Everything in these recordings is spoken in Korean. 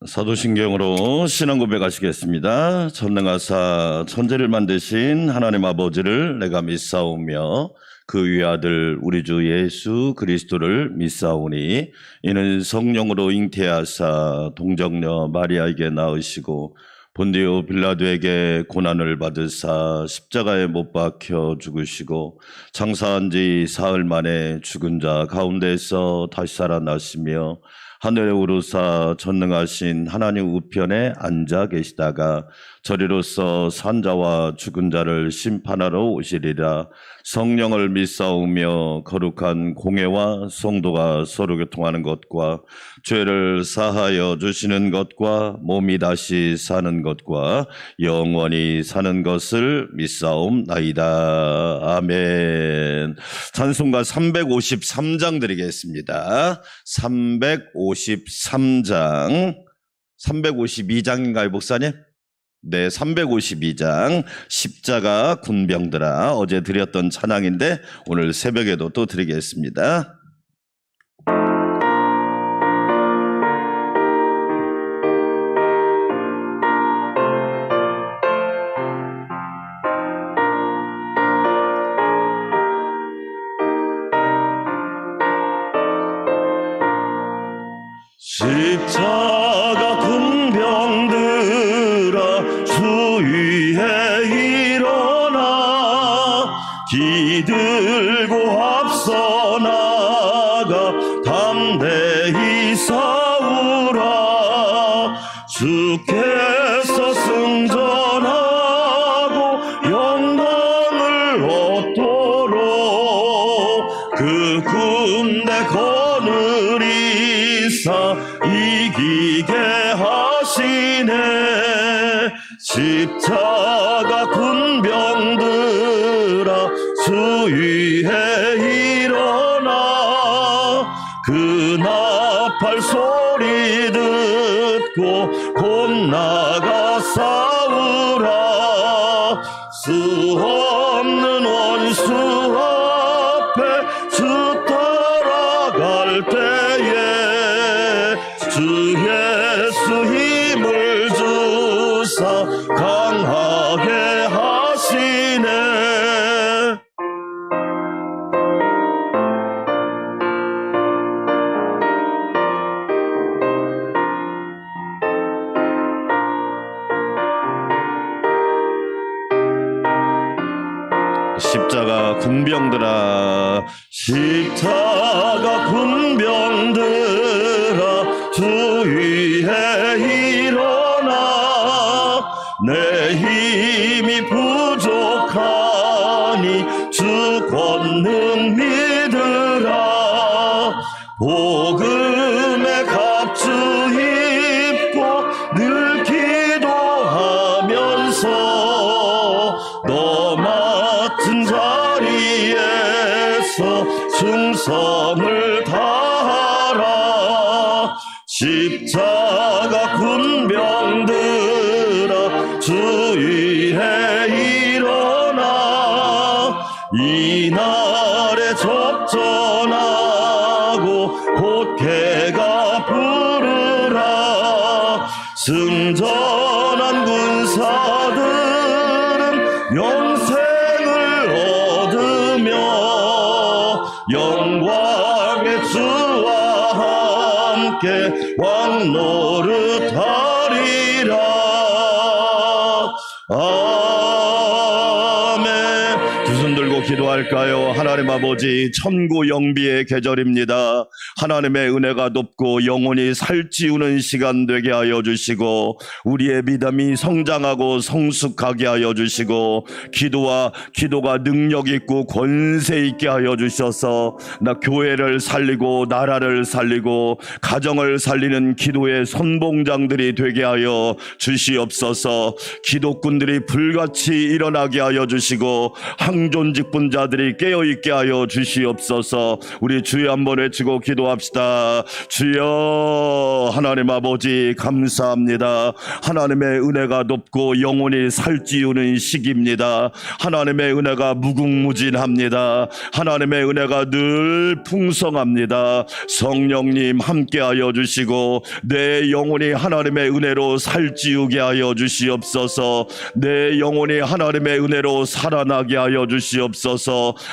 사도신경으로 신앙 고백하시겠습니다. 전능하사 천지를 만드신 하나님 아버지를 내가 믿사오며 그 위의 아들 우리 주 예수 그리스도를 믿사오니 이는 성령으로 잉태하사 동정녀 마리아에게 낳으시고 본디오 빌라도에게 고난을 받으사 십자가에 못 박혀 죽으시고 장사한 지 사흘 만에 죽은 자 가운데서 다시 살아나시며 하늘에 오르사 전능하신 하나님 우편에 앉아 계시다가 저리로서 산자와 죽은 자를 심판하러 오시리라. 성령을 믿사오며 거룩한 공회와 성도가 서로 교통하는 것과 죄를 사하여 주시는 것과 몸이 다시 사는 것과 영원히 사는 것을 믿사옵나이다. 아멘. 찬송가 353장 드리겠습니다. 353장 352장인가요, 목사님? 네, 352장 십자가 군병들아, 어제 드렸던 찬양인데 오늘 새벽에도 또 드리겠습니다. 십자가 군병들아 주 위에 일어나 기들고 앞서 나가 담대히 싸우라. 주께서 승전하고 영광을 얻도록 그 군대 거느리사 이기게 하시네. 십자가 군병들아 주 위에 일어나 그 나팔 소리 듣고 곧 나가 싸우라. 수 없는 원수 앞에 주 따라갈 때에 주 예수 힘을 주사 강하게 하시네. 십자가 군병들아 십자가 군병들아 주 위에 일어나 내 힘이 부족하니 주 권능 믿으라. 복음의 갑주 입고 늘 기도하면서 너 맡은 자리에서 충성을 다하라. 십자가 군병들아 주 위에 일어나 이날에 접전하고 곧 개가 부르라. 승전한 군사들은 영생을 얻으며 영광의 주와 함께 왕 노릇하리라. 아멘. 두 손 들고 기도할까요? 하나님 아버지, 천구 영비의 계절입니다. 하나님의 은혜가 높고 영혼이 살찌우는 시간 되게 하여 주시고 우리의 믿음이 성장하고 성숙하게 하여 주시고 기도가 능력 있고 권세 있게 하여 주셔서 나 교회를 살리고 나라를 살리고 가정을 살리는 기도의 선봉장들이 되게 하여 주시옵소서. 기독군들이 불같이 일어나게 하여 주시고 항존직 바쁜 자들이 깨어있게 하여 주시옵소서. 우리 주여 한번 외치고 기도합시다. 주여 하나님 아버지 감사합니다. 하나님의 은혜가 높고 영혼이 살찌우는 시기입니다. 하나님의 은혜가 무궁무진합니다. 하나님의 은혜가 늘 풍성합니다. 성령님 함께하여 주시고 내 영혼이 하나님의 은혜로 살찌우게 하여 주시옵소서. 내 영혼이 하나님의 은혜로 살아나게 하여 주시옵소서.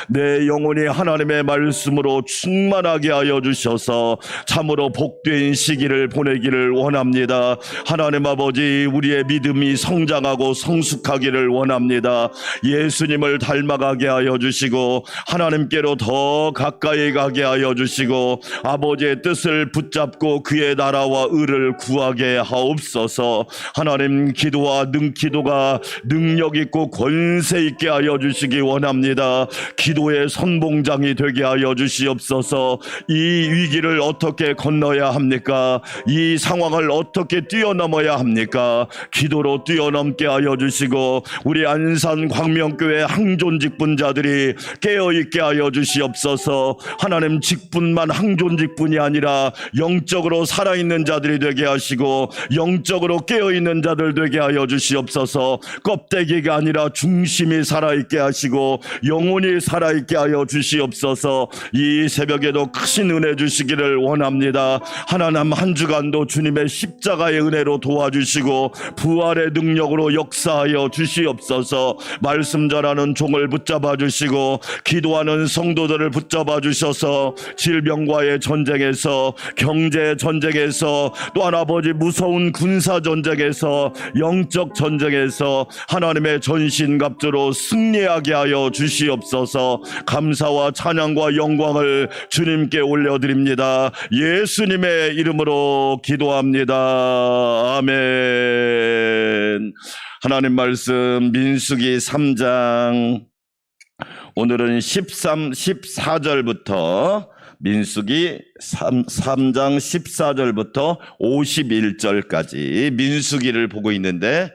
내 영혼이 하나님의 말씀으로 충만하게 하여 주셔서 참으로 복된 시기를 보내기를 원합니다. 하나님 아버지, 우리의 믿음이 성장하고 성숙하기를 원합니다. 예수님을 닮아가게 하여 주시고 하나님께로 더 가까이 가게 하여 주시고 아버지의 뜻을 붙잡고 그의 나라와 의를 구하게 하옵소서. 하나님, 기도와 기도가 능력 있고 권세 있게 하여 주시기 원합니다. 기도의 선봉장이 되게 하여 주시옵소서. 이 위기를 어떻게 건너야 합니까? 이 상황을 어떻게 뛰어넘어야 합니까? 기도로 뛰어넘게 하여 주시고 우리 안산 광명교회 항존 직분자들이 깨어있게 하여 주시옵소서. 하나님, 직분만 항존 직분이 아니라 영적으로 살아있는 자들이 되게 하시고 영적으로 깨어있는 자들 되게 하여 주시옵소서. 껍데기가 아니라 중심이 살아있게 하시고 영혼이 살아있게 하여 주시옵소서. 이 새벽에도 크신 은혜 주시기를 원합니다. 하나님, 한 주간도 주님의 십자가의 은혜로 도와주시고 부활의 능력으로 역사하여 주시옵소서. 말씀 전하는 종을 붙잡아 주시고 기도하는 성도들을 붙잡아 주셔서 질병과의 전쟁에서, 경제 전쟁에서, 또한 아버지 무서운 군사 전쟁에서, 영적 전쟁에서 하나님의 전신갑주로 승리하게 하여 주시옵소서. 감사와 찬양과 영광을 주님께 올려드립니다. 예수님의 이름으로 기도합니다. 아멘. 하나님 말씀 민수기 3장, 오늘은 14절부터 민수기 3장 14절부터 51절까지 민수기를 보고 있는데,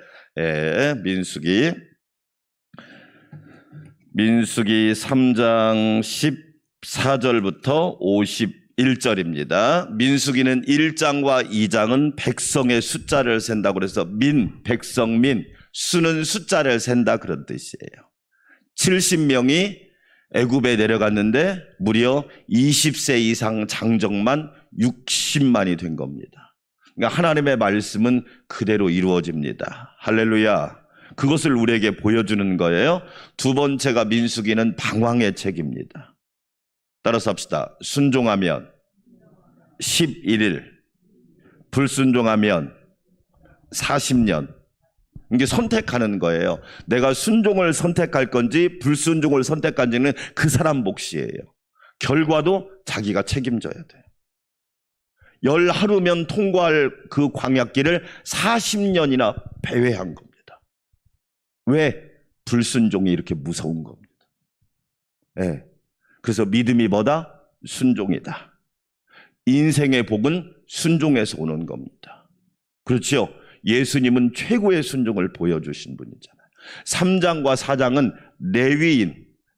민수기 3장 14절부터 51절입니다. 민수기는 1장과 2장은 백성의 숫자를 센다고 그래서 백성민, 수는 숫자를 센다 그런 뜻이에요. 70명이 애굽에 내려갔는데 무려 20세 이상 장정만 60만이 된 겁니다. 그러니까 하나님의 말씀은 그대로 이루어집니다. 할렐루야. 그것을 우리에게 보여주는 거예요. 두 번째가 민수기는 방황의 책입니다. 따라서 합시다. 순종하면 11일, 불순종하면 40년. 이게 선택하는 거예요. 내가 순종을 선택할 건지 불순종을 선택할지는 그 사람 몫이에요. 결과도 자기가 책임져야 돼요. 10하루면 통과할 그 광야길을 40년이나 배회한 겁니다. 왜? 불순종이 이렇게 무서운 겁니다. 네. 그래서 믿음이 뭐다? 순종이다. 인생의 복은 순종에서 오는 겁니다. 그렇죠? 예수님은 최고의 순종을 보여주신 분이잖아요. 3장과 4장은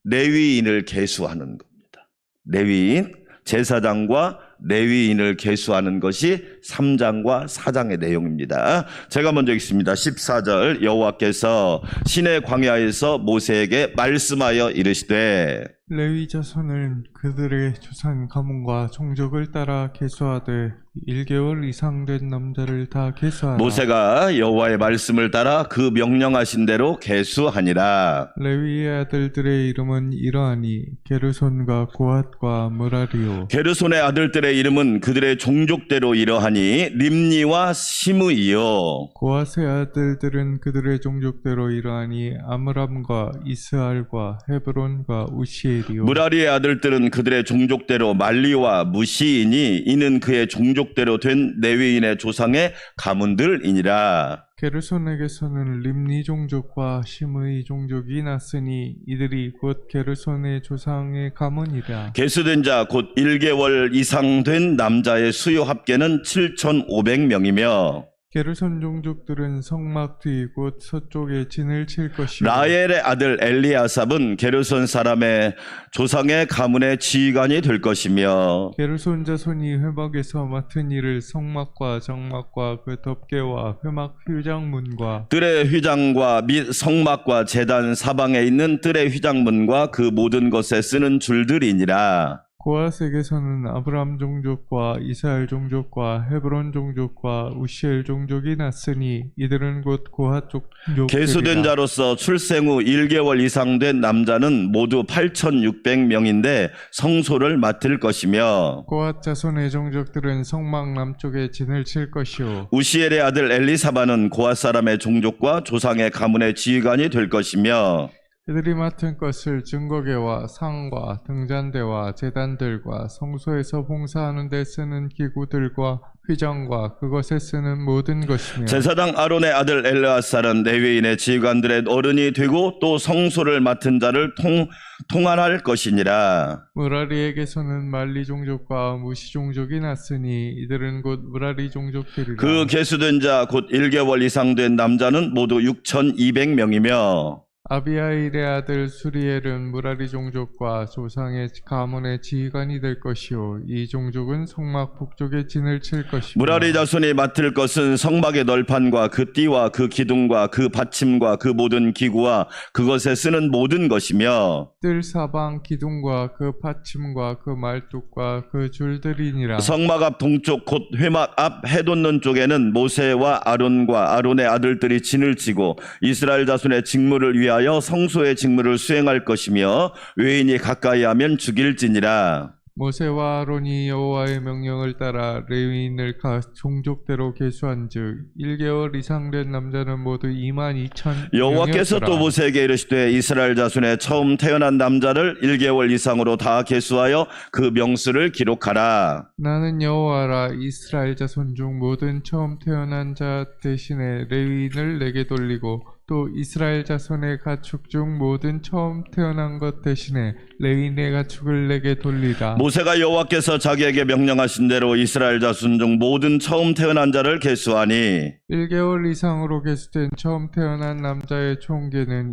레위인을 계수하는 겁니다. 레위인, 제사장과 레위인을 계수하는 것이 3장과 4장의 내용입니다. 제가 먼저 읽습니다. 14절, 여호와께서 시내 광야에서 모세에게 말씀하여 이르시되 레위 자손은 그들의 조상 가문과 종족을 따라 계수하되 1개월 이상 된 남자를 다 계수하라. 모세가 여호와의 말씀을 따라 그 명령하신 대로 계수하니라. 레위의 아들들의 이름은 이러하니 게르손과 고핫과 므라리요. 게르손의 아들들의 이름은 그들의 종족대로 이러하니 림니와 시므이요. 고핫의 아들들은 그들의 종족대로 이러하니 아므람과 이스알과 헤브론과 우시엘이요. 므라리의 아들들은 그들의 종족대로 말리와 무시이니 이는 그의 종족대로 된 레위인의 조상의 가문들이니라. 게르손에게서는 림니 종족과 시므이 종족이 났으니 이들이 곧 게르손의 조상의 가문이라. 계수된 자 곧 1개월 이상 된 남자의 수요 합계는 7,500명이며 게르손 종족들은 성막 뒤 곧 서쪽에 진을 칠 것이요 라헬의 아들 엘리아삽은 게르손 사람의 조상의 가문의 지휘관이 될 것이며 게르손 자손이 회막에서 맡은 일을 성막과 정막과 그 덮개와 회막 휘장문과 뜰의 휘장과 및 성막과 제단 사방에 있는 뜰의 휘장문과 그 모든 것에 쓰는 줄들이니라. 고아색에서는 아브람 종족과 이스라엘 종족과 헤브론 종족과 우시엘 종족이 났으니 이들은 곧 고아 종족들이라. 계수된 자로서 출생 후 1개월 이상 된 남자는 모두 8,600명인데 성소를 맡을 것이며 고아 자손의 종족들은 성막 남쪽에 진을 칠 것이요 우시엘의 아들 엘리사바는 고아 사람의 종족과 조상의 가문의 지휘관이 될 것이며 그들이 맡은 것을 증거계와 상과 등잔대와 제단들과 성소에서 봉사하는 데 쓰는 기구들과 휘장과 그것에 쓰는 모든 것이며 제사장 아론의 아들 엘르아살은 레위인의 지휘관들의 어른이 되고 또 성소를 맡은 자를 통할할 것이니라. 무라리에게서는 말리 종족과 무시 종족이 났으니 이들은 곧 무라리 종족들이라. 그 계수된 자 곧 1개월 이상 된 남자는 모두 6,200명이며 아비아일의 아들 수리엘은 무라리 종족과 조상의 가문의 지휘관이 될 것이요 이 종족은 성막 북쪽에 진을 칠 것이며 무라리 자손이 맡을 것은 성막의 널판과 그 띠와 그 기둥과 그 받침과 그 모든 기구와 그것에 쓰는 모든 것이며 뜰 사방 기둥과 그 받침과 그 말뚝과 그 줄들이니라. 성막 앞 동쪽 곧 회막 앞 해돋는 쪽에는 모세와 아론과 아론의 아들들이 진을 치고 이스라엘 자손의 직무를 위하여 성소의 직무를 수행할 것이며 외인이 가까이 하면 죽일지니라. 모세와 아론이 여호와의 명령을 따라 레위인을 각 종족대로 계수한즉 1개월 이상 된 남자는 모두 22,000명이었더라. 여호와께서 또 모세에게 이르시되 이스라엘 자손의 처음 태어난 남자를 1개월 이상으로 다 계수하여 그 명수를 기록하라. 나는 여호와라. 이스라엘 자손 중 모든 처음 태어난 자 대신에 레위인을 내게 돌리고 또 이스라엘 자손의 가축 중 모든 처음 태어난 것 대신에 레위인의 가축을 내게 돌리라. 모세가 여호와께서 자기에게 명령하신 대로 이스라엘 자손 중 모든 처음 태어난 자를 계수하니 1개월 이상으로 계수된 처음 태어난 남자의 총계는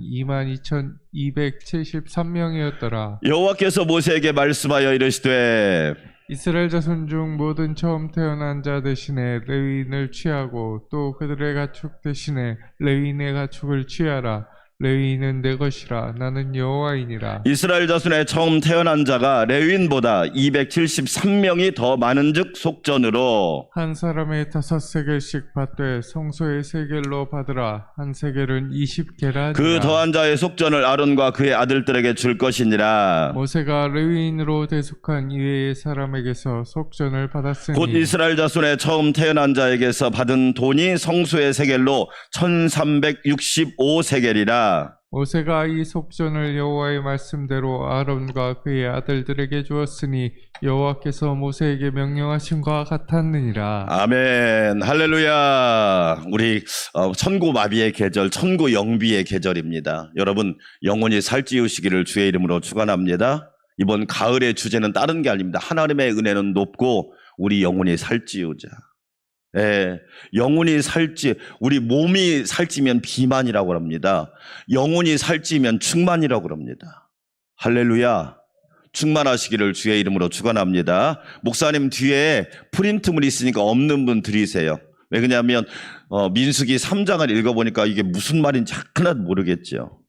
22,273명이었더라. 여호와께서 모세에게 말씀하여 이르시되 이스라엘 자손 중 모든 처음 태어난 자 대신에 레위인을 취하고 또 그들의 가축 대신에 레위인의 가축을 취하라. 레위인은 내 것이라. 나는 여호와이니라. 이스라엘 자손의 처음 태어난 자가 레위인보다 273명이 더 많은즉 속전으로 한 사람의 5세겔씩 받되 성소의 세겔로 받으라. 한 세겔은 20게라. 그 더한 자의 속전을 아론과 그의 아들들에게 줄 것이니라. 모세가 레위인으로 대속한 이외의 사람에게서 속전을 받았으니 곧 이스라엘 자손의 처음 태어난 자에게서 받은 돈이 성소의 세겔로 1365세겔이라. 모세가 이 속전을 여호와의 말씀대로 아론과 그의 아들들에게 주었으니 여호와께서 모세에게 명령하신 것 같았느니라. 아멘. 할렐루야. 우리 천고마비의 계절, 천고영비의 계절입니다. 여러분 영원히 살찌우시기를 주의 이름으로 축원합니다. 이번 가을의 주제는 다른 게 아닙니다. 하나님의 은혜는 높고 우리 영혼이 살찌우자. 예, 영혼이 우리 몸이 살찌면 비만이라고 합니다. 영혼이 살찌면 충만이라고 합니다. 할렐루야. 충만하시기를 주의 이름으로 축원합니다. 목사님 뒤에 프린트물이 있으니까 없는 분 드리세요. 왜 그러냐면 민수기 3장을 읽어보니까 이게 무슨 말인지 하나도 모르겠죠.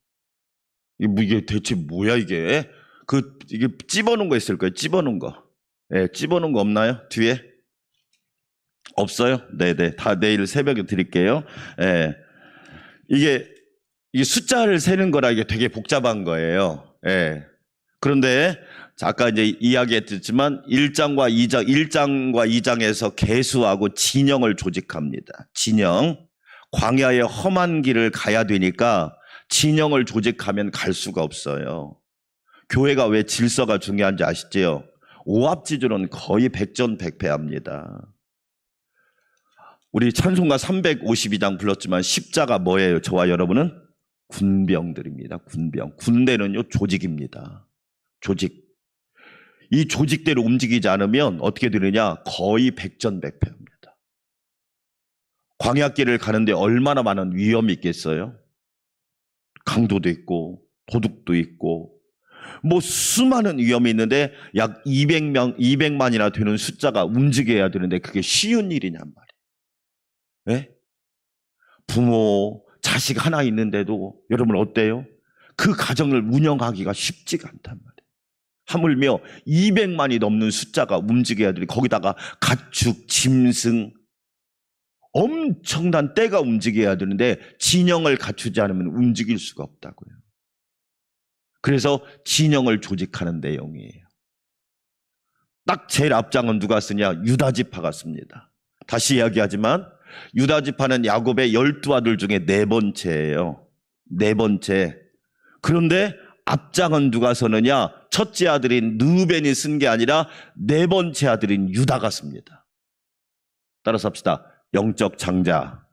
이게 대체 뭐야 이게? 이게 찝어놓은 거 있을 거예요. 찝어놓은 거. 예, 찝어놓은 거 없나요? 뒤에? 없어요? 네네. 다 내일 새벽에 드릴게요. 예. 이게 숫자를 세는 거라 이게 되게 복잡한 거예요. 예. 그런데 아까 이제 이야기했지만 1장과 2장에서 계수하고 진영을 조직합니다. 진영. 광야의 험한 길을 가야 되니까 진영을 조직하면 갈 수가 없어요. 교회가 왜 질서가 중요한지 아시죠? 오합지졸은 거의 백전백패합니다. 우리 찬송가 352장 불렀지만 십자가 뭐예요? 저와 여러분은? 군병들입니다. 군병. 군대는요 조직입니다. 조직. 이 조직대로 움직이지 않으면 어떻게 되느냐? 거의 백전백패합니다. 광야길을 가는데 얼마나 많은 위험이 있겠어요? 강도도 있고 도둑도 있고 뭐 수많은 위험이 있는데 약 200만이나 되는 숫자가 움직여야 되는데 그게 쉬운 일이냔 말이에요. 예? 부모, 자식 하나 있는데도 여러분 어때요? 그 가정을 운영하기가 쉽지가 않단 말이에요. 하물며 200만이 넘는 숫자가 움직여야 되니 거기다가 가축, 짐승 엄청난 떼가 움직여야 되는데 진영을 갖추지 않으면 움직일 수가 없다고요. 그래서 진영을 조직하는 내용이에요. 딱 제일 앞장은 누가 쓰냐? 유다지파가 씁니다. 다시 이야기하지만 유다지파는 야곱의 12아들 중에 네 번째예요. 네 번째. 그런데 앞장은 누가 서느냐? 첫째 아들인 르우벤이 쓴 게 아니라 네 번째 아들인 유다가 씁니다. 따라서 합시다. 영적 장자.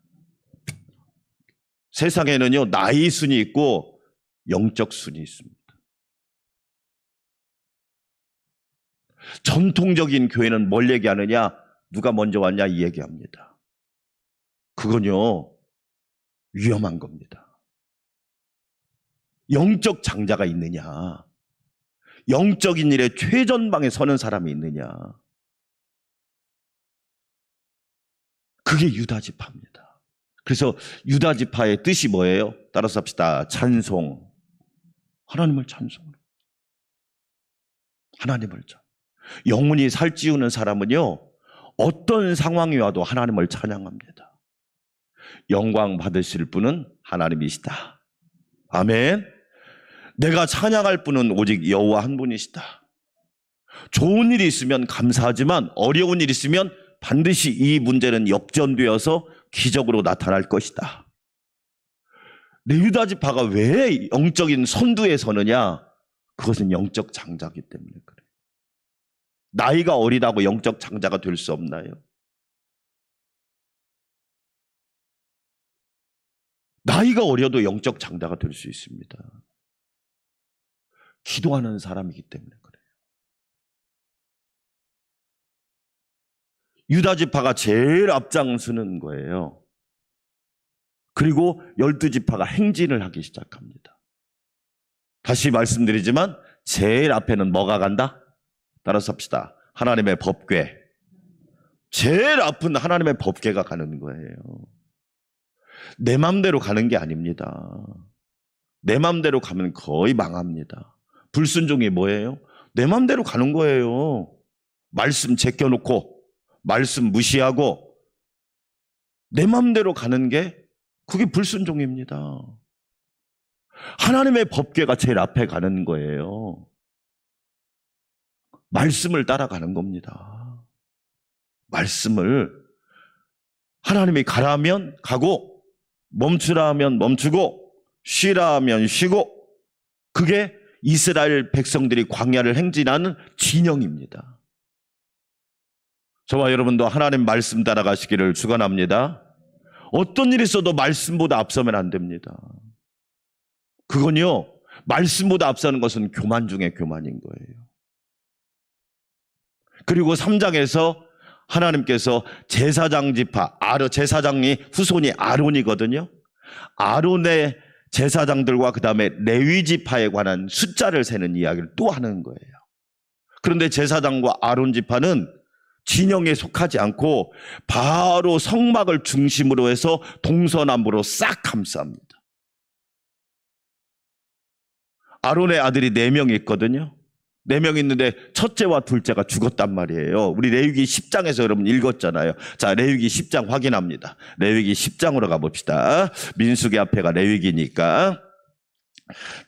세상에는요, 나이 순이 있고 영적 순이 있습니다. 전통적인 교회는 뭘 얘기하느냐? 누가 먼저 왔냐? 이 얘기합니다. 그건요, 위험한 겁니다. 영적 장자가 있느냐? 영적인 일에 최전방에 서는 사람이 있느냐? 그게 유다지파입니다. 그래서 유다지파의 뜻이 뭐예요? 따라서 합시다. 찬송. 하나님을 찬송하는. 하나님을 찬송. 영혼이 살찌우는 사람은요, 어떤 상황이 와도 하나님을 찬양합니다. 영광 받으실 분은 하나님이시다. 아멘. 내가 찬양할 분은 오직 여호와 한 분이시다. 좋은 일이 있으면 감사하지만 어려운 일이 있으면 반드시 이 문제는 역전되어서 기적으로 나타날 것이다. 유다지파가 왜 영적인 선두에 서느냐? 그것은 영적 장자이기 때문에 그래요. 나이가 어리다고 영적 장자가 될 수 없나요? 나이가 어려도 영적 장자가 될 수 있습니다. 기도하는 사람이기 때문에 그래요. 유다지파가 제일 앞장서는 거예요. 그리고 12지파가 행진을 하기 시작합니다. 다시 말씀드리지만 제일 앞에는 뭐가 간다? 따라서 합시다. 하나님의 법궤. 제일 앞은 하나님의 법궤가 가는 거예요. 내 맘대로 가는 게 아닙니다. 내 맘대로 가면 거의 망합니다. 불순종이 뭐예요? 내 맘대로 가는 거예요. 말씀 제껴놓고 말씀 무시하고 내 맘대로 가는 게 그게 불순종입니다. 하나님의 법궤가 제일 앞에 가는 거예요. 말씀을 따라가는 겁니다. 말씀을 하나님이 가라면 가고 멈추라 하면 멈추고 쉬라 하면 쉬고 그게 이스라엘 백성들이 광야를 행진하는 진영입니다. 저와 여러분도 하나님 말씀 따라가시기를 축원합니다. 어떤 일이 있어도 말씀보다 앞서면 안 됩니다. 그건요, 말씀보다 앞서는 것은 교만 중에 교만인 거예요. 그리고 3장에서 하나님께서 제사장 지파, 제사장이 후손이 아론이거든요. 아론의 제사장들과 그 다음에 레위 지파에 관한 숫자를 세는 이야기를 또 하는 거예요. 그런데 제사장과 아론 지파는 진영에 속하지 않고 바로 성막을 중심으로 해서 동서남북으로 싹 감쌉니다. 아론의 아들이 4명이 있거든요. 4명 있는데 첫째와 둘째가 죽었단 말이에요. 우리 레위기 10장에서 여러분 읽었잖아요. 자, 레위기 10장 확인합니다. 레위기 10장으로 가봅시다. 민수기 앞에가 레위기니까.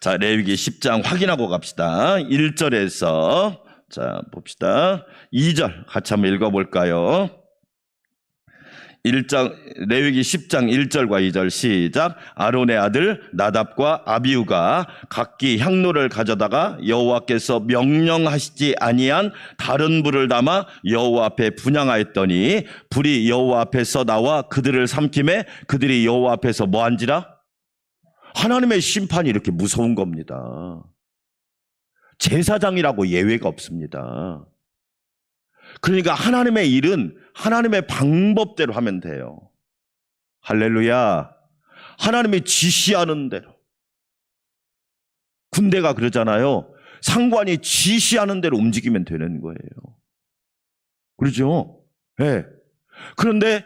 자, 레위기 10장 확인하고 갑시다. 1절에서 자, 봅시다. 2절 같이 한번 읽어볼까요? 1장, 레위기 10장 1절과 2절 시작. 아론의 아들 나답과 아비후가 각기 향로를 가져다가 여호와께서 명령하시지 아니한 다른 불을 담아 여호와 앞에 분향하였더니 불이 여호와 앞에서 나와 그들을 삼킴에 그들이 여호와 앞에서 뭐한지라? 하나님의 심판이 이렇게 무서운 겁니다. 제사장이라고 예외가 없습니다. 그러니까 하나님의 일은 하나님의 방법대로 하면 돼요. 할렐루야. 하나님이 지시하는 대로. 군대가 그러잖아요. 상관이 지시하는 대로 움직이면 되는 거예요. 그렇죠? 네. 그런데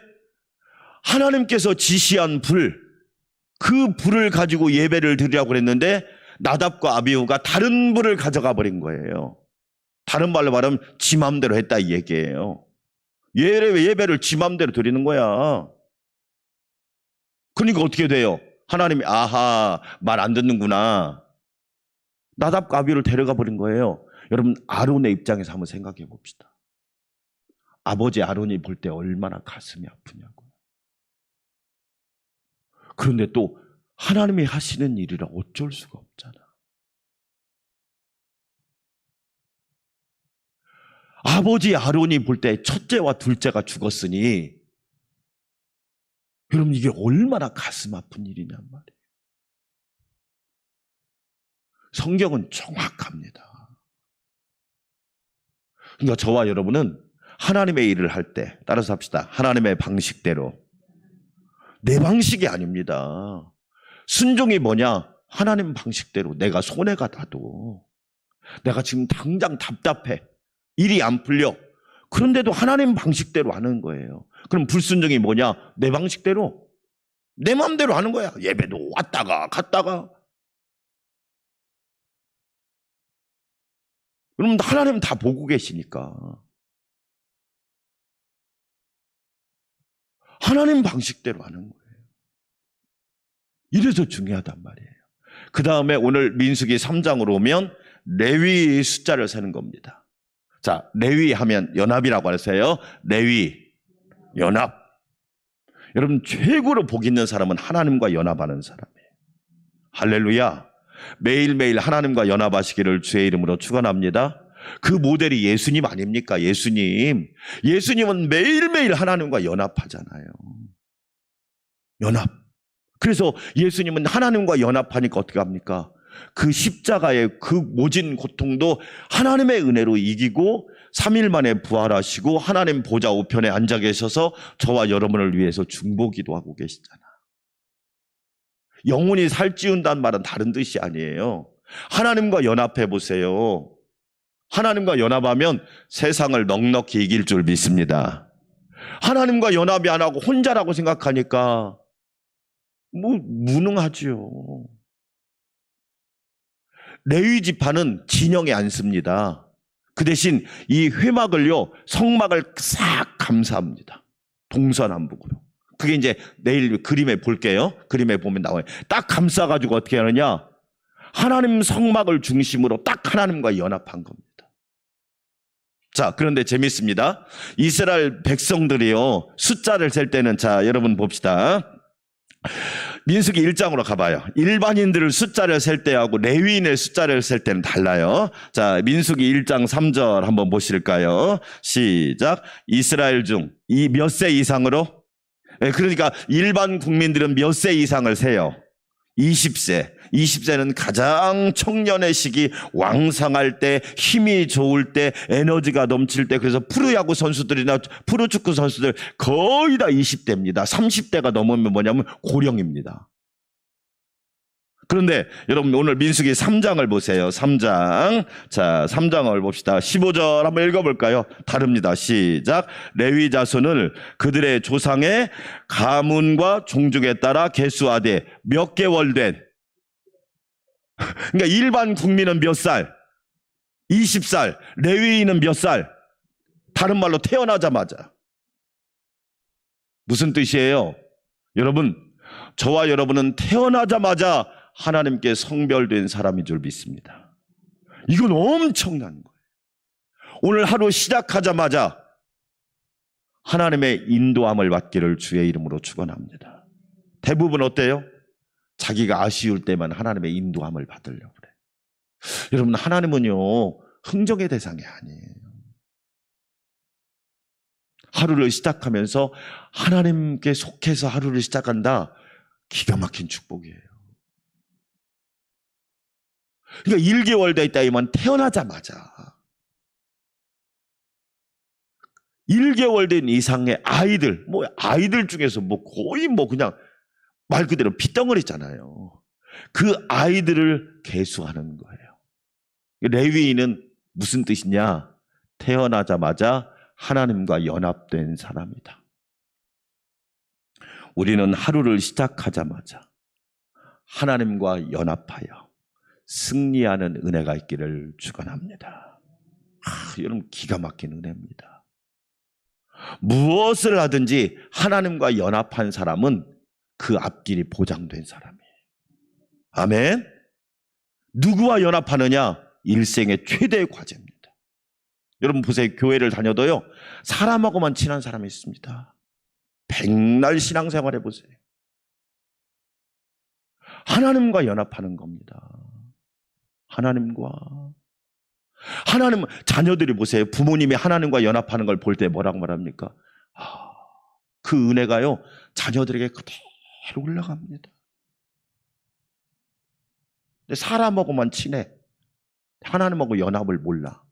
하나님께서 지시한 그 불을 가지고 예배를 드리라고 그랬는데 나답과 아비후가 다른 불을 가져가 버린 거예요. 다른 말로 말하면 지 맘대로 했다 이 얘기예요. 예배를 지 맘대로 드리는 거야. 그러니까 어떻게 돼요? 하나님이 아하, 말 안 듣는구나. 나답과 아비후를 데려가 버린 거예요. 여러분, 아론의 입장에서 한번 생각해 봅시다. 아버지 아론이 볼 때 얼마나 가슴이 아프냐고. 그런데 또 하나님이 하시는 일이라 어쩔 수가 없잖아. 아버지 아론이 볼 때 첫째와 둘째가 죽었으니 여러분 이게 얼마나 가슴 아픈 일이냔 말이에요. 성경은 정확합니다. 그러니까 저와 여러분은 하나님의 일을 할 때 따라서 합시다. 하나님의 방식대로. 내 방식이 아닙니다. 순종이 뭐냐? 하나님 방식대로. 내가 손해가 나도, 내가 지금 당장 답답해, 일이 안 풀려, 그런데도 하나님 방식대로 하는 거예요. 그럼 불순종이 뭐냐? 내 방식대로, 내 마음대로 하는 거야. 예배도 왔다가 갔다가. 그럼 하나님 다 보고 계시니까 하나님 방식대로 하는 거예요. 이래서 중요하단 말이에요. 그 다음에 오늘 민수기 3장으로 오면 레위 숫자를 세는 겁니다. 자, 레위 하면 연합이라고 하세요. 레위, 연합. 여러분 최고로 복 있는 사람은 하나님과 연합하는 사람이에요. 할렐루야. 매일매일 하나님과 연합하시기를 주의 이름으로 축원합니다. 그 모델이 예수님 아닙니까? 예수님은 매일매일 하나님과 연합하잖아요. 연합. 그래서 예수님은 하나님과 연합하니까 어떻게 합니까? 그 십자가의 그 모진 고통도 하나님의 은혜로 이기고 3일 만에 부활하시고 하나님 보좌 우편에 앉아 계셔서 저와 여러분을 위해서 중보기도 하고 계시잖아. 영혼이 살찌운다는 말은 다른 뜻이 아니에요. 하나님과 연합해 보세요. 하나님과 연합하면 세상을 넉넉히 이길 줄 믿습니다. 하나님과 연합이 안 하고 혼자라고 생각하니까 무능하죠. 레위 지파는 진영에 앉습니다. 그 대신 이 회막을요, 성막을 싹 감싸합니다. 동서남북으로. 그게 이제 내일 그림에 볼게요. 그림에 보면 나와요. 딱 감싸가지고 어떻게 하느냐? 하나님 성막을 중심으로 딱 하나님과 연합한 겁니다. 자, 그런데 재밌습니다. 이스라엘 백성들이요, 숫자를 셀 때는, 자, 여러분 봅시다. 민수기 1장으로 가봐요. 일반인들을 숫자를 셀 때하고 레위인의 숫자를 셀 때는 달라요. 자, 민수기 1장 3절 한번 보실까요? 시작. 이스라엘 중 이 몇 세 이상으로? 그러니까 일반 국민들은 몇 세 이상을 세요? 20세. 20세는 가장 청년의 시기, 왕성할 때, 힘이 좋을 때, 에너지가 넘칠 때. 그래서 프로야구 선수들이나 프로축구 선수들 거의 다 20대입니다. 30대가 넘으면 뭐냐면 고령입니다. 그런데 여러분 오늘 민수기 3장을 보세요. 3장. 자, 3장을 봅시다. 15절 한번 읽어볼까요? 다릅니다. 시작. 레위 자손을 그들의 조상의 가문과 종족에 따라 계수하되 몇 개월 된, 그러니까 일반 국민은 몇 살? 20살. 레위인은 몇 살? 다른 말로 태어나자마자. 무슨 뜻이에요? 여러분, 저와 여러분은 태어나자마자 하나님께 성별된 사람인 줄 믿습니다. 이건 엄청난 거예요. 오늘 하루 시작하자마자 하나님의 인도함을 받기를 주의 이름으로 축원합니다. 대부분 어때요? 자기가 아쉬울 때만 하나님의 인도함을 받으려고 그래. 여러분, 하나님은요, 흥정의 대상이 아니에요. 하루를 시작하면서 하나님께 속해서 하루를 시작한다. 기가 막힌 축복이에요. 그러니까 1개월 돼 있다 이만 태어나자마자 1개월 된 이상의 아이들, 아이들 중에서 거의 그냥 말 그대로 핏덩어리잖아요. 그 아이들을 계수하는 거예요. 레위인은 무슨 뜻이냐? 태어나자마자 하나님과 연합된 사람이다. 우리는 하루를 시작하자마자 하나님과 연합하여 승리하는 은혜가 있기를 축원합니다. 여러분, 기가 막힌 은혜입니다. 무엇을 하든지 하나님과 연합한 사람은 그 앞길이 보장된 사람이에요. 아멘. 누구와 연합하느냐? 일생의 최대의 과제입니다. 여러분 보세요. 교회를 다녀도요, 사람하고만 친한 사람이 있습니다. 백날 신앙생활 해보세요. 하나님과 연합하는 겁니다. 하나님, 자녀들이 보세요. 부모님이 하나님과 연합하는 걸 볼 때 뭐라고 말합니까? 그 은혜가요, 자녀들에게 그대로 올라갑니다. 근데 사람하고만 친해. 하나님하고 연합을 몰라.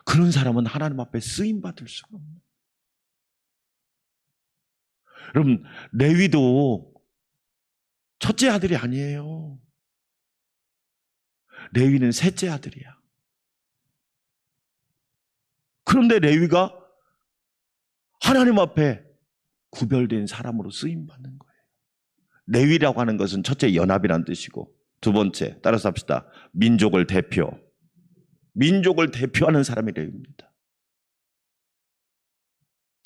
그런 사람은 하나님 앞에 쓰임받을 수가 없는. 여러분, 레위도 첫째 아들이 아니에요. 레위는 셋째 아들이야. 그런데 레위가 하나님 앞에 구별된 사람으로 쓰임받는 거예요. 레위라고 하는 것은 첫째 연합이란 뜻이고, 두 번째, 따라서 합시다. 민족을 대표하는 사람이 레위입니다.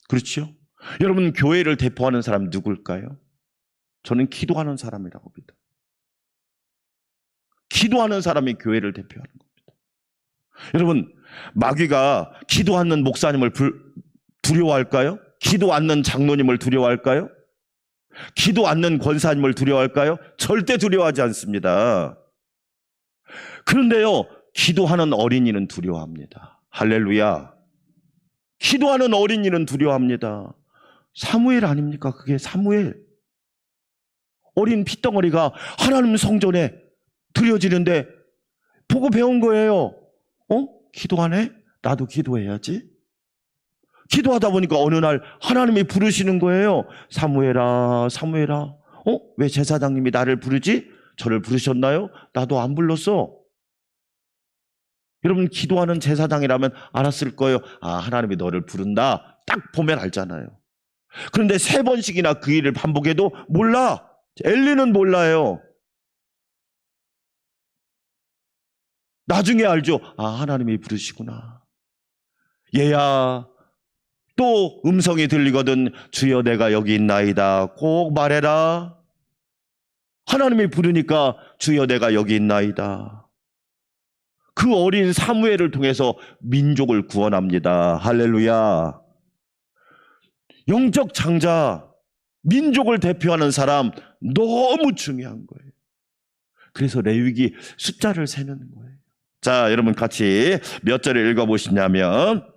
그렇죠? 여러분, 교회를 대표하는 사람 누굴까요? 저는 기도하는 사람이라고 봅니다. 기도하는 사람이 교회를 대표하는 겁니다. 여러분, 마귀가 기도 않는 목사님을 두려워할까요? 기도 않는 장로님을 두려워할까요? 기도 않는 권사님을 두려워할까요? 절대 두려워하지 않습니다. 그런데요, 기도하는 어린이는 두려워합니다. 할렐루야. 기도하는 어린이는 두려워합니다. 사무엘 아닙니까? 그게 사무엘. 어린 핏덩어리가 하나님 성전에 드려지는데 보고 배운 거예요. 기도하네? 나도 기도해야지. 기도하다 보니까 어느 날 하나님이 부르시는 거예요. 사무엘아, 사무엘아. 왜 제사장님이 나를 부르지? 저를 부르셨나요? 나도 안 불렀어. 여러분, 기도하는 제사장이라면 알았을 거예요. 하나님이 너를 부른다. 딱 보면 알잖아요. 그런데 3번씩이나 그 일을 반복해도 몰라. 엘리는 몰라요. 나중에 알죠. 하나님이 부르시구나. 얘야, 또 음성이 들리거든. 주여, 내가 여기 있나이다. 꼭 말해라. 하나님이 부르니까 주여, 내가 여기 있나이다. 그 어린 사무엘을 통해서 민족을 구원합니다. 할렐루야. 영적 장자, 민족을 대표하는 사람 너무 중요한 거예요. 그래서 레위기 숫자를 세는 거예요. 자, 여러분 같이 몇 절을 읽어보시냐면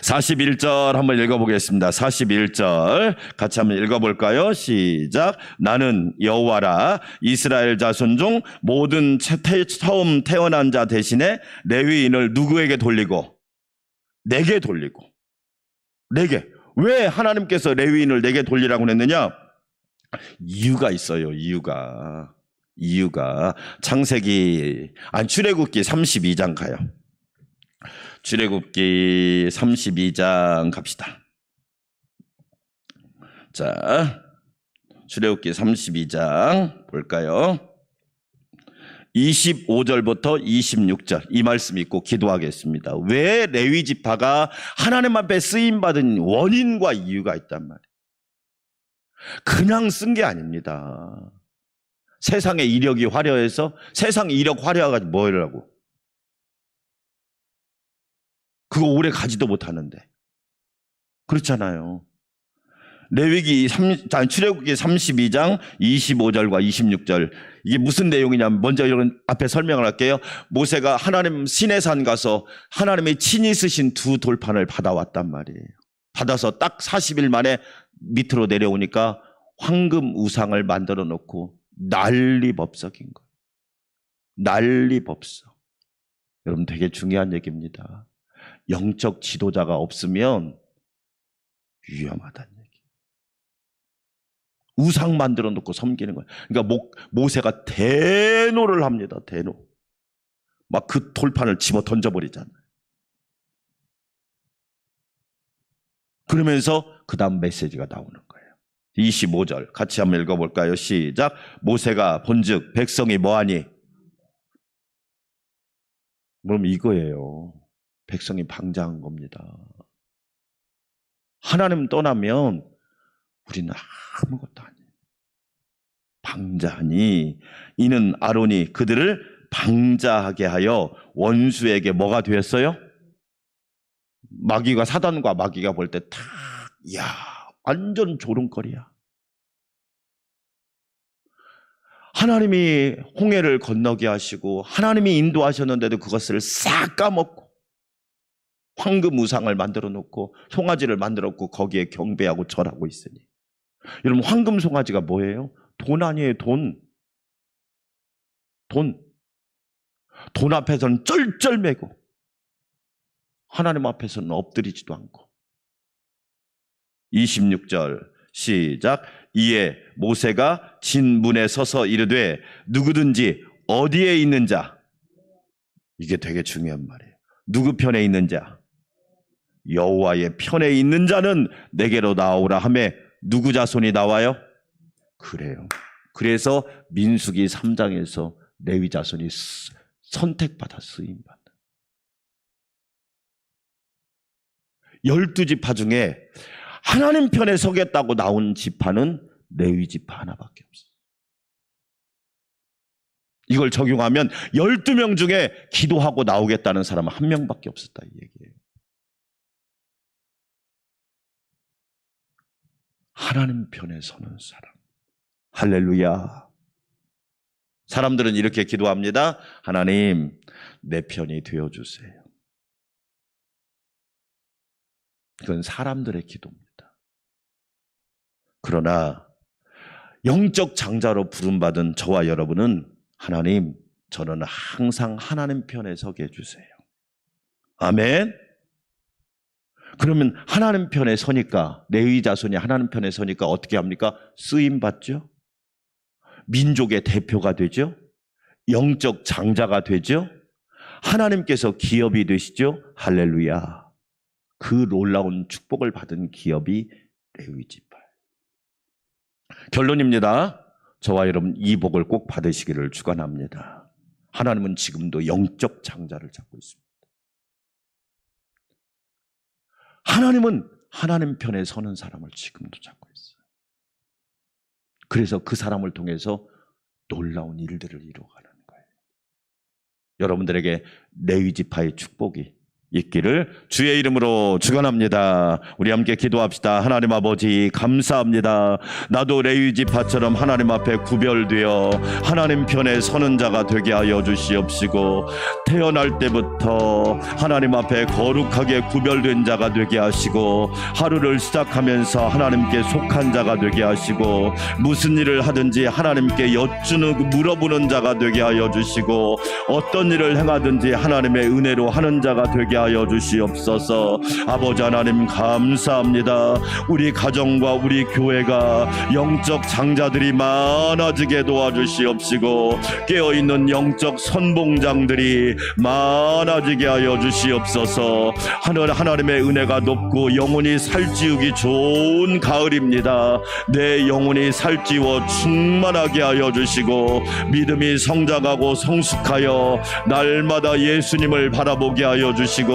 41절 한번 읽어보겠습니다. 41절 같이 한번 읽어볼까요? 시작. 나는 여호와라. 이스라엘 자손 중 모든 처음 태어난 자 대신에 레위인을 누구에게 돌리고? 내게 돌리고. 내게. 왜 하나님께서 레위인을 내게 돌리라고 했느냐? 이유가 있어요. 이유가 출애굽기 32장 가요. 출애굽기 32장 갑시다. 자, 출애굽기 32장 볼까요? 25절부터 26절 이 말씀 읽고 기도하겠습니다. 왜 레위 지파가 하나님 앞에 쓰임받은 원인과 이유가 있단 말이에요. 그냥 쓴 게 아닙니다. 세상의 이력이 화려해서 세상 이력 화려해가지고 뭐라고? 그거 오래 가지도 못하는데. 그렇잖아요. 출애굽기 32장 25절과 26절 이게 무슨 내용이냐면 먼저 이런 앞에 설명을 할게요. 모세가 하나님 시내산 가서 하나님의 친히 쓰신 2 돌판을 받아왔단 말이에요. 받아서 딱 40일 만에 밑으로 내려오니까 황금 우상을 만들어 놓고 난리법석인 거예요. 난리법석. 여러분 되게 중요한 얘기입니다. 영적 지도자가 없으면 위험하다는 얘기. 우상 만들어 놓고 섬기는 거예요. 그러니까 모세가 대노를 합니다. 대노. 막 그 돌판을 집어 던져버리잖아요. 그러면서 그 다음 메시지가 나오는 거예요. 25절 같이 한번 읽어볼까요? 시작. 모세가 본즉 백성이 뭐하니? 그럼 이거예요. 백성이 방자한 겁니다. 하나님 떠나면 우리는 아무것도 아니에요. 방자하니 이는 아론이 그들을 방자하게 하여 원수에게 뭐가 되었어요? 마귀가 사단과 마귀가 볼 때 탁, 이야, 완전 조롱거리야. 하나님이 홍해를 건너게 하시고 하나님이 인도하셨는데도 그것을 싹 까먹고 황금 우상을 만들어 놓고 송아지를 만들어 놓고 거기에 경배하고 절하고 있으니, 여러분 황금 송아지가 뭐예요? 돈 아니에요. 돈 앞에서는 쩔쩔매고 하나님 앞에서는 엎드리지도 않고. 26절 시작. 이에 모세가 진문에 서서 이르되 누구든지 어디에 있는 자, 이게 되게 중요한 말이에요. 누구 편에 있는 자? 여호와의 편에 있는 자는 내게로 나오라 하매 누구 자손이 나와요? 그래요. 그래서 민수기 3장에서 레위 자손이 선택받아 쓰임받아. 12지파 중에 하나님 편에 서겠다고 나온 지파는 레위 지파 하나밖에 없어요. 이걸 적용하면 12명 중에 기도하고 나오겠다는 사람은 한 명밖에 없었다, 이 얘기예요. 하나님 편에 서는 사람. 할렐루야. 사람들은 이렇게 기도합니다. 하나님, 내 편이 되어주세요. 그건 사람들의 기도입니다. 그러나 영적 장자로 부름받은 저와 여러분은 하나님, 저는 항상 하나님 편에 서게 해주세요. 아멘. 그러면 하나님 편에 서니까, 레위 자손이 하나님 편에 서니까 어떻게 합니까? 쓰임받죠. 민족의 대표가 되죠. 영적 장자가 되죠. 하나님께서 기업이 되시죠. 할렐루야. 그 놀라운 축복을 받은 기업이 레위 지파예요. 결론입니다. 저와 여러분 이 복을 꼭 받으시기를 축원합니다. 하나님은 지금도 영적 장자를 찾고 있습니다. 하나님은 하나님 편에 서는 사람을 지금도 찾고 있어요. 그래서 그 사람을 통해서 놀라운 일들을 이루어가는 거예요. 여러분들에게 레위 지파의 축복이 있기를 주의 이름으로 축원합니다. 우리 함께 기도합시다. 하나님 아버지, 감사합니다. 나도 레위 지파처럼 하나님 앞에 구별되어 하나님 편에 서는 자가 되게 하여 주시옵시고, 태어날 때부터 하나님 앞에 거룩하게 구별된 자가 되게 하시고, 하루를 시작하면서 하나님께 속한 자가 되게 하시고, 무슨 일을 하든지 하나님께 물어보는 자가 되게 하여 주시고, 어떤 일을 행하든지 하나님의 은혜로 하는 자가 되게 하여 주시옵소서. 아버지 하나님 감사합니다. 우리 가정과 우리 교회가 영적 장자들이 많아지게 도와주시옵시고, 깨어있는 영적 선봉장들이 많아지게 하여 주시옵소서. 하나님의 은혜가 높고 영혼이 살찌우기 좋은 가을입니다. 내 영혼이 살찌워 충만하게 하여 주시고, 믿음이 성장하고 성숙하여 날마다 예수님을 바라보게 하여 주시고,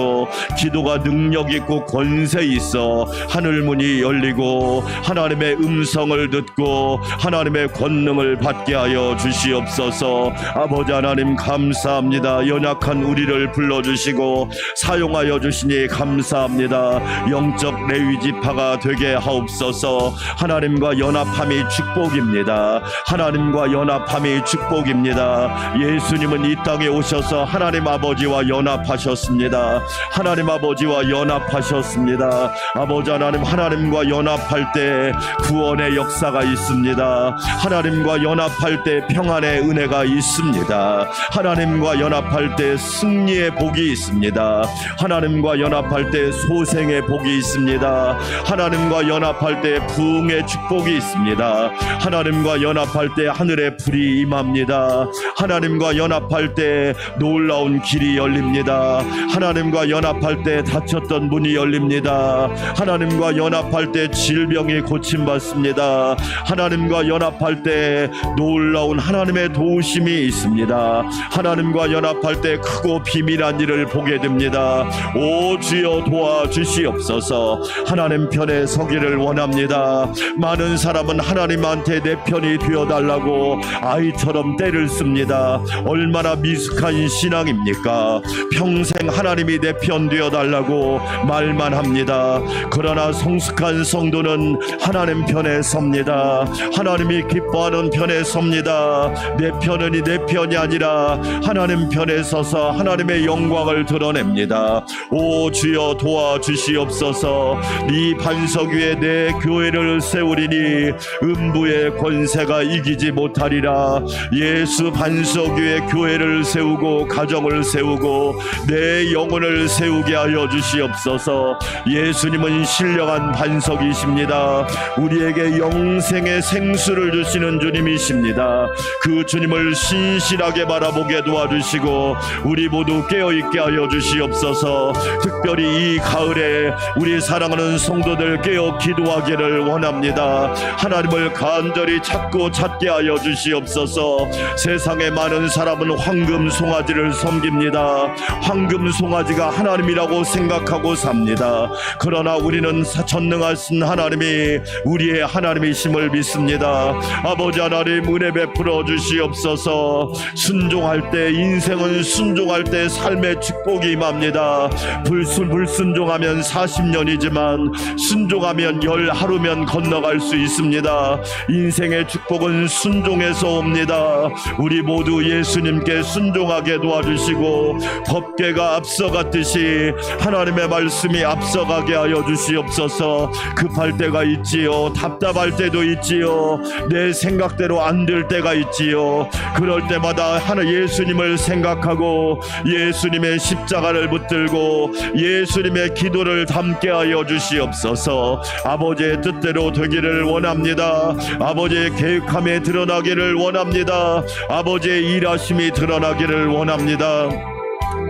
기도가 능력 있고 권세 있어 하늘문이 열리고 하나님의 음성을 듣고 하나님의 권능을 받게 하여 주시옵소서. 아버지 하나님 감사합니다. 연약한 우리를 불러주시고 사용하여 주시니 감사합니다. 영적 레위 지파가 되게 하옵소서. 하나님과 연합함이 축복입니다. 하나님과 연합함이 축복입니다. 예수님은 이 땅에 오셔서 하나님 아버지와 연합하셨습니다. 하나님 아버지와 연합하셨습니다. 아버지 하나님, 하나님과 연합할 때 구원의 역사가 있습니다. 하나님과 연합할 때 평안의 은혜가 있습니다. 하나님과 연합할 때 승리의 복이 있습니다. 하나님과 연합할 때 소생의 복이 있습니다. 하나님과 연합할 때 부흥의 축복이 있습니다. 하나님과 연합할 때 하늘의 불이 임합니다. 하나님과 연합할 때 놀라운 길이 열립니다. 하나님과 연합할 때 닫혔던 문이 열립니다. 하나님과 연합할 때 질병이 고침받습니다. 하나님과 연합할 때 놀라운 하나님의 도우심이 있습니다. 하나님과 연합할 때 크고 비밀한 일을 보게 됩니다. 오 주여 도와주시옵소서. 하나님 편에 서기를 원합니다. 많은 사람은 하나님한테 내 편이 되어달라고 아이처럼 떼를 씁니다. 얼마나 미숙한 신앙입니까? 평생 하나님이 내 편 되어달라고 말만 합니다. 그러나 성숙한 성도는 하나님 편에 섭니다. 하나님이 기뻐하는 편에 섭니다. 내 편은 내 편이 아니라 하나님 편에 서서 하나님의 영광을 드러냅니다. 오 주여 도와주시옵소서. 네 반석 위에 내 교회를 세우리니 음부의 권세가 이기지 못하리라. 예수 반석 위에 교회를 세우고 가정을 세우고 내 영혼을 세우게 하여 주시옵소서. 예수님은 신령한 반석이십니다. 우리에게 영생의 생수를 주시는 주님이십니다. 그 주님을 신실하게 바라보게 도와주시고 우리 모두 깨어있게 하여 주시옵소서. 특별히 이 가을에 우리 사랑하는 성도들 깨어 기도하기를 원합니다. 하나님을 간절히 찾게 하여 주시옵소서. 세상에 많은 사람은 황금 송아지를 섬깁니다. 황금 송아지가 하나님이라고 생각하고 삽니다. 그러나 우리는 전능하신 하나님이 우리의 하나님이심을 믿습니다. 아버지 하나님 은혜 베풀어 주시옵소서. 순종할 때, 인생은 순종할 때 삶의 축복이 임합니다. 불순종하면 40년이지만 순종하면 하루면 건너갈 수 있습니다. 인생의 축복은 순종에서 옵니다. 우리 모두 예수님께 순종하게 도와주시고 법궤가 앞서갔듯이 하나님의 말씀이 앞서가게 하여 주시옵소서. 급할 때가 있지요. 답답할 때도 있지요. 내 생각대로 안 될 때가 있지요. 그럴 때마다 예수님을 생각하고 예수님의 십자가를 붙들고 예수님의 기도를 담게 하여 주시옵소서. 아버지의 뜻대로 되기를 원합니다. 아버지의 계획함에 드러나기를 원합니다. 아버지의 일하심이 드러나기를 원합니다.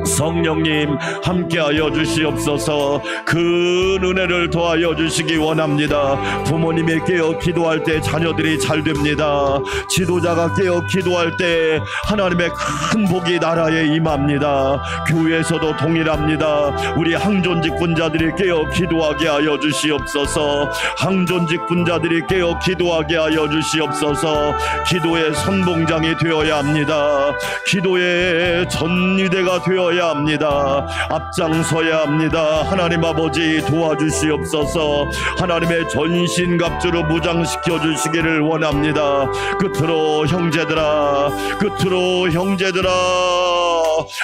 성령님 함께하여 주시옵소서. 그 은혜를 더하여 주시기 원합니다. 부모님이 깨어 기도할 때 자녀들이 잘 됩니다. 지도자가 깨어 기도할 때 하나님의 큰 복이 나라에 임합니다. 교회에서도 동일합니다. 우리 항존직 분자들이 깨어 기도하게 하여 주시옵소서. 항존직 분자들이 깨어 기도하게 하여 주시옵소서. 기도의 선봉장이 되어야 합니다. 기도의 전위대가 되어야 합니다. 앞장서야 합니다. 하나님 아버지 도와주시옵소서. 하나님의 전신갑주로 무장시켜 주시기를 원합니다. 끝으로 형제들아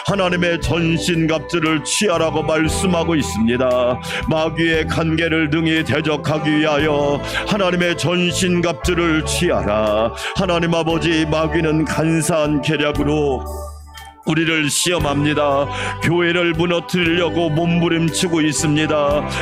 하나님의 전신갑주를 취하라고 말씀하고 있습니다. 마귀의 간계를 등이 대적하기 위하여 하나님의 전신갑주를 취하라. 하나님 아버지, 마귀는 간사한 계략으로 우리를 시험합니다. 교회를 무너뜨리려고 몸부림치고 있습니다.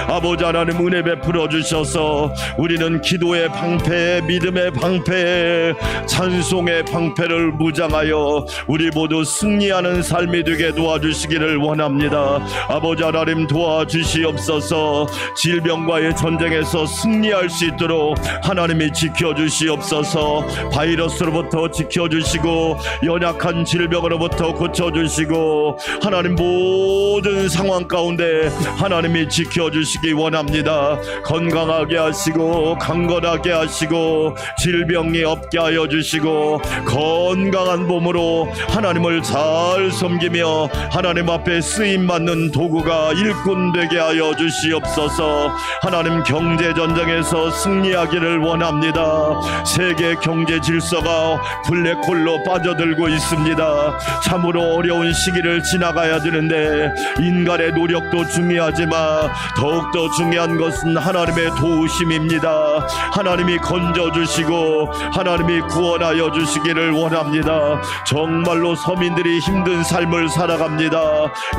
아버지 하나님 은혜 베풀어 주셔서 우리는 기도의 방패, 믿음의 방패, 찬송의 방패를 무장하여 우리 모두 승리하는 삶이 되게 도와주시기를 원합니다. 아버지 하나님 도와주시옵소서. 질병과의 전쟁에서 승리할 수 있도록 하나님이 지켜주시옵소서. 바이러스로부터 지켜주시고 연약한 질병으로부터 고쳐주시고 하나님 모든 상황 가운데 하나님이 지켜주시기 원합니다. 건강하게 하시고 강건하게 하시고 질병이 없게 하여 주시고 건강한 몸으로 하나님을 잘 섬기며 하나님 앞에 쓰임받는 도구가 일꾼 되게 하여 주시옵소서. 하나님 경제전쟁에서 승리하기를 원합니다. 세계 경제 질서가 블랙홀로 빠져들고 있습니다. 참으로 참으로 어려운 시기를 지나가야 되는데 인간의 노력도 중요하지만 더욱더 중요한 것은 하나님의 도우심입니다. 하나님이 건져주시고 하나님이 구원하여 주시기를 원합니다. 정말로 서민들이 힘든 삶을 살아갑니다.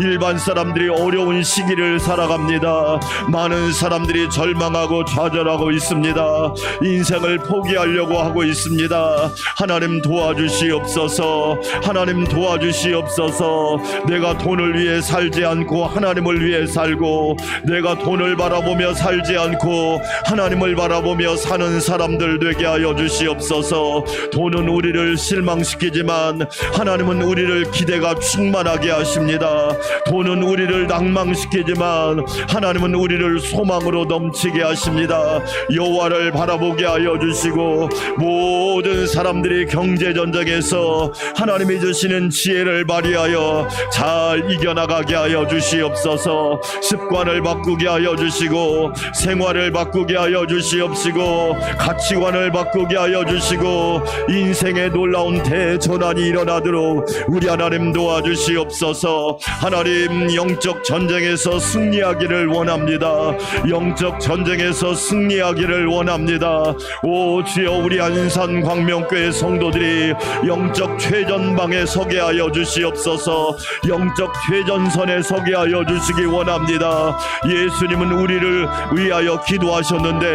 일반 사람들이 어려운 시기를 살아갑니다. 많은 사람들이 절망하고 좌절하고 있습니다. 인생을 포기하려고 하고 있습니다. 하나님 도와주시옵소서. 하나님 도와주시옵소서. 내가 돈을 위해 살지 않고 하나님을 위해 살고, 내가 돈을 바라보며 살지 않고 하나님을 바라보며 사는 사람들 되게 하여 주시옵소서. 돈은 우리를 실망시키지만 하나님은 우리를 기대가 충만하게 하십니다. 돈은 우리를 낭망시키지만 하나님은 우리를 소망으로 넘치게 하십니다. 여호와를 바라보게 하여 주시고, 모든 사람들이 경제전쟁에서 하나님이 주시는 지혜를 발휘하여 잘 이겨나가게 하여 주시옵소서. 습관을 바꾸게 하여 주시고, 생활을 바꾸게 하여 주시옵시고, 가치관을 바꾸게 하여 주시고, 인생의 놀라운 대전환이 일어나도록 우리 하나님 도와주시옵소서. 하나님, 영적 전쟁에서 승리하기를 원합니다. 영적 전쟁에서 승리하기를 원합니다. 오 주여, 우리 안산 광명교회 성도들이 영적 최전방에 서게 하여 주시옵소서. 영적 최전선에 서게 하여 주시기 원합니다. 예수님은 우리를 위하여 기도하셨는데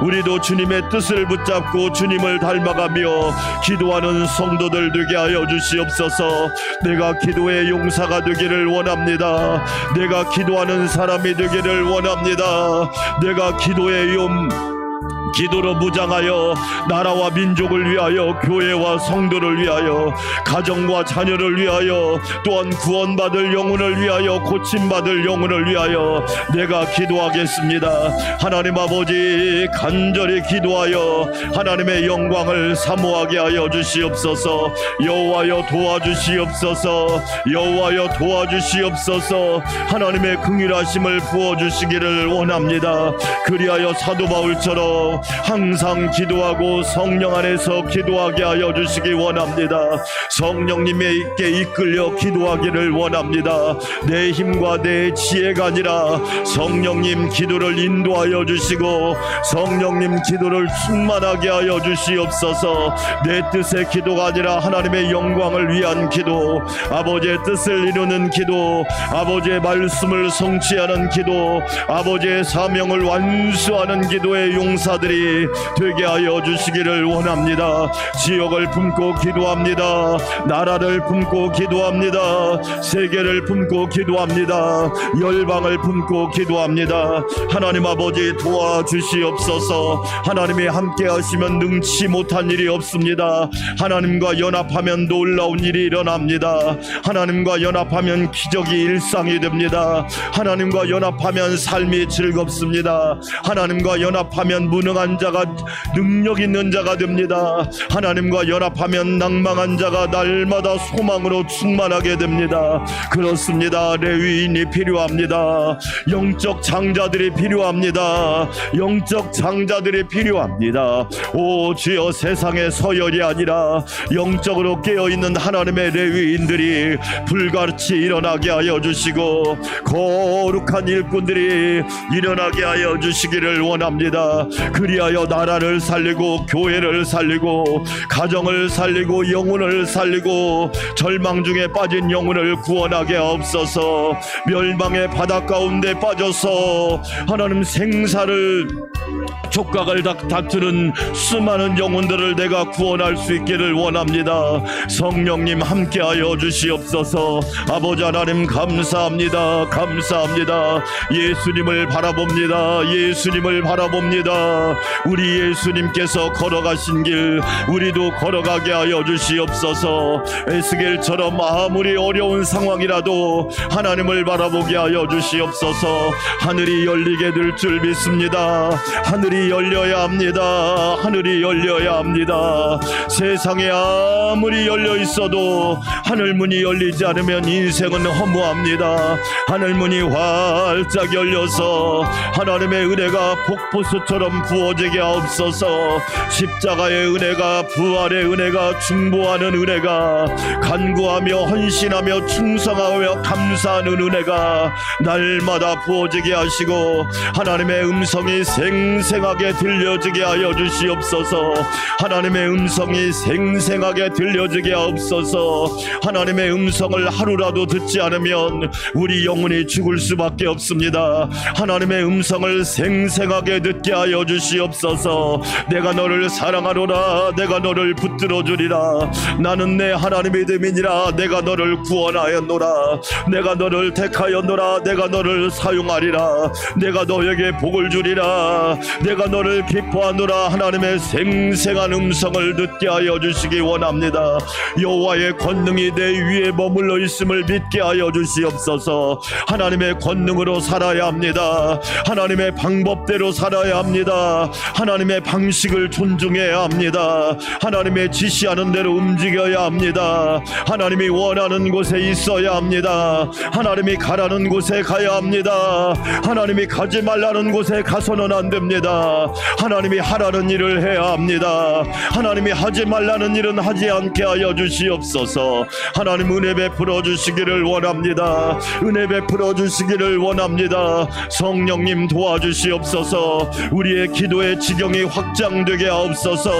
우리도 주님의 뜻을 붙잡고 주님을 닮아가며 기도하는 성도들 되게 하여 주시옵소서. 내가 기도의 용사가 되기를 원합니다. 내가 기도하는 사람이 되기를 원합니다. 내가 기도로 무장하여 나라와 민족을 위하여, 교회와 성도를 위하여, 가정과 자녀를 위하여, 또한 구원받을 영혼을 위하여, 고침받을 영혼을 위하여 내가 기도하겠습니다. 하나님 아버지, 간절히 기도하여 하나님의 영광을 사모하게 하여 주시옵소서. 여호와여 도와주시옵소서. 여호와여 도와주시옵소서. 하나님의 긍휼하심을 부어주시기를 원합니다. 그리하여 사도 바울처럼 항상 기도하고 성령 안에서 기도하게 하여 주시기 원합니다. 성령님께 이끌려 기도하기를 원합니다. 내 힘과 내 지혜가 아니라 성령님 기도를 인도하여 주시고 성령님 기도를 충만하게 하여 주시옵소서. 내 뜻의 기도가 아니라 하나님의 영광을 위한 기도, 아버지의 뜻을 이루는 기도, 아버지의 말씀을 성취하는 기도, 아버지의 사명을 완수하는 기도의 용사들이 되게 하여 주시기를 원합니다. 지역을 품고 기도합니다. 나라를 품고 기도합니다. 세계를 품고 기도합니다. 열방을 품고 기도합니다. 하나님 아버지 도와주시옵소서. 하나님이 함께 하시면 능치 못한 일이 없습니다. 하나님과 연합하면 놀라운 일이 일어납니다. 하나님과 연합하면 기적이 일상이 됩니다. 하나님과 연합하면 삶이 즐겁습니다. 하나님과 연합하면 무능한 자가 능력 있는 자가 됩니다. 하나님과 연합하면 낭망한 자가 날마다 소망으로 충만하게 됩니다. 그렇습니다. 레위인이 필요합니다. 영적 장자들이 필요합니다. 영적 장자들이 필요합니다. 오 주여, 세상의 서열이 아니라 영적으로 깨어있는 하나님의 레위인들이 불같이 일어나게 하여 주시고 거룩한 일꾼들이 일어나게 하여 주시기를 원합니다. 그리하여 나라를 살리고 교회를 살리고 가정을 살리고 영혼을 살리고 절망 중에 빠진 영혼을 구원하게 하옵소서. 멸망의 바다 가운데 빠져서 하나님 생사를 촉각을 다투는 수많은 영혼들을 내가 구원할 수 있기를 원합니다. 성령님 함께하여 주시옵소서. 아버지 하나님 감사합니다. 감사합니다. 예수님을 바라봅니다. 예수님을 바라봅니다. 우리 예수님께서 걸어가신 길 우리도 걸어가게 하여 주시옵소서. 에스겔처럼 아무리 어려운 상황이라도 하나님을 바라보게 하여 주시옵소서. 하늘이 열리게 될 줄 믿습니다. 하늘이 열려야 합니다. 하늘이 열려야 합니다. 세상에 아무리 열려 있어도 하늘문이 열리지 않으면 인생은 허무합니다. 하늘문이 활짝 열려서 하나님의 은혜가 폭포수처럼 부어 부어지게 하옵소서. 십자가의 은혜가, 부활의 은혜가, 중보하는 은혜가, 간구하며 헌신하며 충성하며 감사하는 은혜가 날마다 부어지게 하시고 하나님의 음성이 생생하게 들려지게 하여 주시옵소서. 하나님의 음성이 생생하게 들려지게 하옵소서. 하나님의 음성을 하루라도 듣지 않으면 우리 영혼이 죽을 수밖에 없습니다. 하나님의 음성을 생생하게 듣게 하여 주시옵소서. 내가 너를 사랑하노라, 내가 너를 붙들어 주리라. 나는 내 하나님의 됨이니라. 내가 너를 구원하였노라. 내가 너를 택하였노라. 내가 너를 사용하리라. 내가 너에게 복을 주리라. 내가 너를 기뻐하노라. 하나님의 생생한 음성을 듣게 하여 주시기 원합니다. 여호와의 권능이 내 위에 머물러 있음을 믿게 하여 주시옵소서. 하나님의 권능으로 살아야 합니다. 하나님의 방법대로 살아야 합니다. 하나님의 방식을 존중해야 합니다. 하나님의 지시하는 대로 움직여야 합니다. 하나님이 원하는 곳에 있어야 합니다. 하나님이 가라는 곳에 가야 합니다. 하나님이 가지 말라는 곳에 가서는 안 됩니다. 하나님이 하라는 일을 해야 합니다. 하나님이 하지 말라는 일은 하지 않게 하여 주시옵소서. 하나님 은혜 베풀어 주시기를 원합니다. 은혜 베풀어 주시기를 원합니다. 성령님 도와주시옵소서. 우리의 기도의 지경이 확장되게 하옵소서.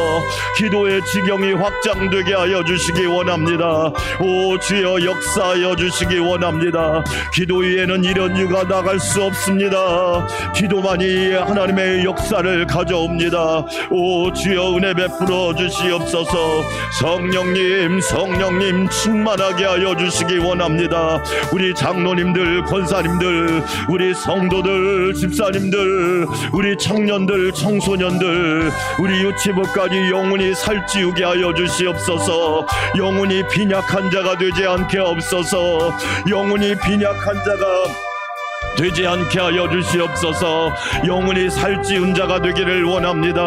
기도의 지경이 확장되게 하여 주시기 원합니다. 오 주여 역사하여 주시기 원합니다. 기도 위에는 이런 이유가 나갈 수 없습니다. 기도만이 하나님의 역사를 가져옵니다. 오 주여 은혜 베풀어 주시옵소서. 성령님 충만하게 하여 주시기 원합니다. 우리 장로님들, 권사님들, 우리 성도들, 집사님들, 우리 청년들, 청소년들, 우리 유치부까지 영혼이 살찌우게 하여 주시옵소서. 영혼이 빈약한 자가 되지 않게 하옵소서. 영혼이 빈약한 자가 되지 않게 하여 주시옵소서. 영혼이 살찌운 자가 되기를 원합니다.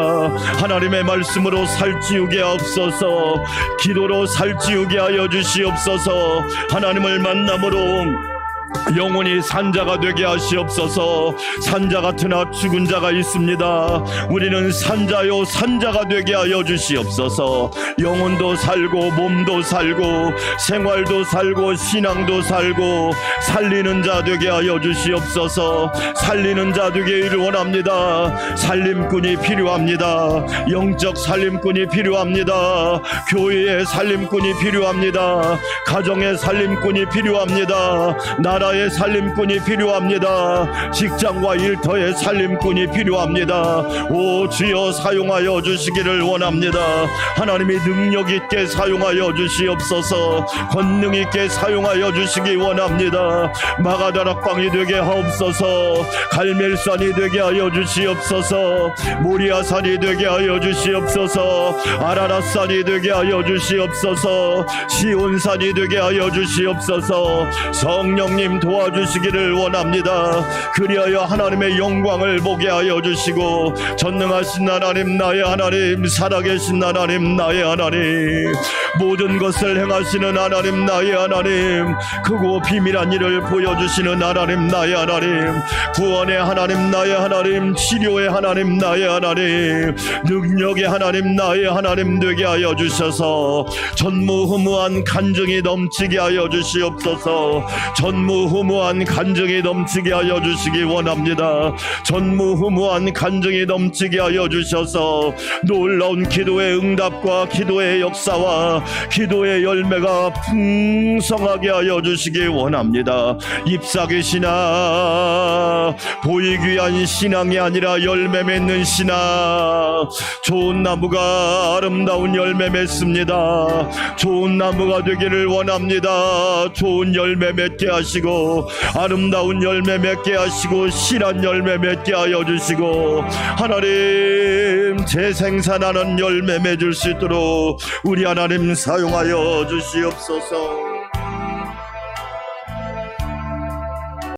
하나님의 말씀으로 살찌우게 하옵소서. 기도로 살찌우게 하여 주시옵소서. 하나님을 만남으로 영혼이 산자가 되게 하시옵소서. 산자 같으나 죽은 자가 있습니다. 우리는 산자요 산자가 되게 하여 주시옵소서. 영혼도 살고 몸도 살고 생활도 살고 신앙도 살고 살리는 자 되게 하여 주시옵소서. 살리는 자 되기를 원합니다. 살림꾼이 필요합니다. 영적 살림꾼이 필요합니다. 교회의 살림꾼이 필요합니다. 가정의 살림꾼이 필요합니다. 나라의 살림꾼이 필요합니다. 직장과 일터의 살림꾼이 필요합니다. 오 주여 사용하여 주시기를 원합니다. 하나님이 능력 있게 사용하여 주시옵소서. 권능 있게 사용하여 주시기 원합니다. 마가다락방이 되게 하옵소서. 갈멜산이 되게 하여 주시옵소서. 모리아산이 되게 하여 주시옵소서. 아라랏산이 되게 하여 주시옵소서. 시온산이 되게 하여 주시옵소서. 성령님 도와주시기를 원합니다. 그리하여 하나님의 영광을 보게 하여 주시고 전능하신 하나님 나의 하나님, 살아계신 하나님 나의 하나님, 모든 것을 행하시는 하나님 나의 하나님, 크고 비밀한 일을 보여주시는 하나님 나의 하나님, 구원의 하나님 나의 하나님, 치료의 하나님 나의 하나님, 능력의 하나님 나의 하나님 되게 하여 주셔서 전무후무한 간증이 넘치게 하여 주시옵소서. 전무후무한 간증이 넘치게 하여 주시기 원합니다. 전무후무한 간증이 넘치게 하여 주셔서 놀라운 기도의 응답과 기도의 역사와 기도의 열매가 풍성하게 하여 주시기 원합니다. 잎사귀 신앙, 보이기 위한 신앙이 아니라 열매 맺는 신앙. 좋은 나무가 아름다운 열매 맺습니다. 좋은 나무가 되기를 원합니다. 좋은 열매 맺게 하시고 아름다운 열매 맺게 하시고 실한 열매 맺게 하여 주시고 하나님 재생산하는 열매 맺을 수 있도록 우리 하나님 사용하여 주시옵소서.